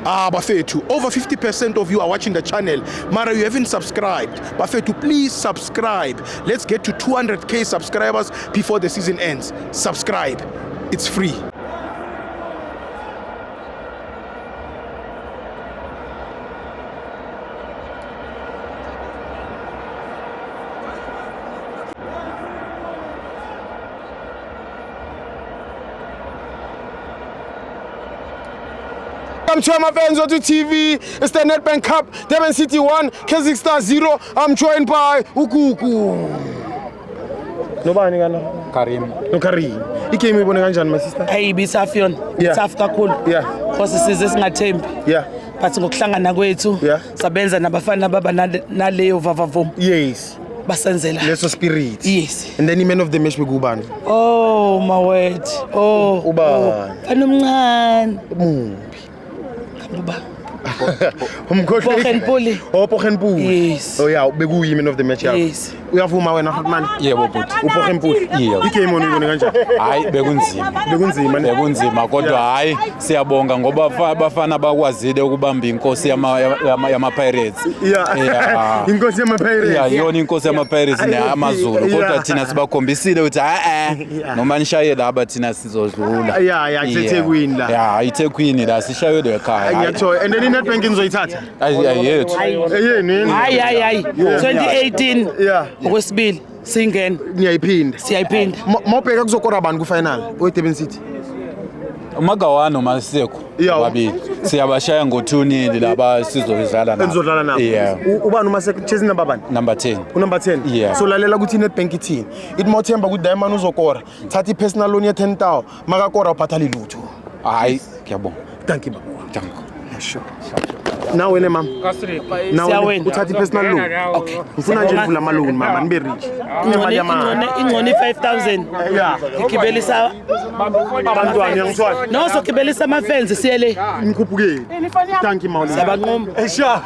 Bafethu, over 50% of you are watching the channel. Mara, you haven't subscribed. Bafethu, please subscribe. Let's get to 200k subscribers before the season ends. Subscribe. It's free. I'm sure my fans on TV. It's the Nedbank Cup, Durban City 1, Keswick Stars 0. I'm joined by Ukuku. Nobani ngana? Karim. No Karim. Ikemi ibone kanjani my sister? Hey bisafion. Yeah. Tough kakhulu. Yeah. Because size singathembi. Yeah. But ngokuhlangana kwethu Yeah. sabenza nabafana baba naleyo vavavomo. Yes. Basenzela. Let's spirit. Yes. And then the man of the match begubani. Oh my word. Oh. Ubani. Kanomncane. Mumbi. Uba. Pokhenpuli. Oh, Pokhenpuli. Yes. Oh yeah, bekuyi man of the match yakho. Yes. Uyavuma wena Hotman? Yebo bhuti. UPokhenpuli. Yebo. Igame onu ibone kanjani? Hayi bekunzima. Bekunzima ne? Bekunzima kodwa hayi siyabonga ngoba abafana bakwazile ukubamba inkosi yama Pirates. Yeah. Inkosi yama Pirates. Yeah, yona inkosi yama Pirates neAmazulu kodwa thina sibakhombisile ukuthi noma nishaye laba thina sizodlula. Yeah, eThekwini la. Yeah, eThekwini la sishayelwe ekhaya. Ngiyathola. And then iNedbank nizoyithatha? Yethu. Yini? Hayi. 2018. Yeah. Okwesibili singena. Ngiyayiphinda. Siyayiphinda. Mawubheka kuzokora abantu ku final weDurban City. Umagawano Maseko babili. Siyabashaya ngo2-0 laba sizodlala nabo. Enizodlala nabo. Yeah. Ubani uMaseko chasing number bani? Number 10. Number 10. Yeah. So lalela ukuthi iNedbank ithini. Itmothemba ukuthi Diamond uzokora. Thatha ipersonal loan ye 10,000 makakora uphathali lutho. Hayi, ngiyabonga. Thank you baba. Thank you. Sure. Now wena mama. Now uthatha ipersonal loan. Okay. Ufuna nje ukuvula ama loan mama nibe rich. Ingconi 5000. Yeah. Ikibelisa Abantwana ngiyangithwala. no sokibelisa ama fans siyele. Nikhuphukeni. Thank you mawla. Siyabanqoma. Sure.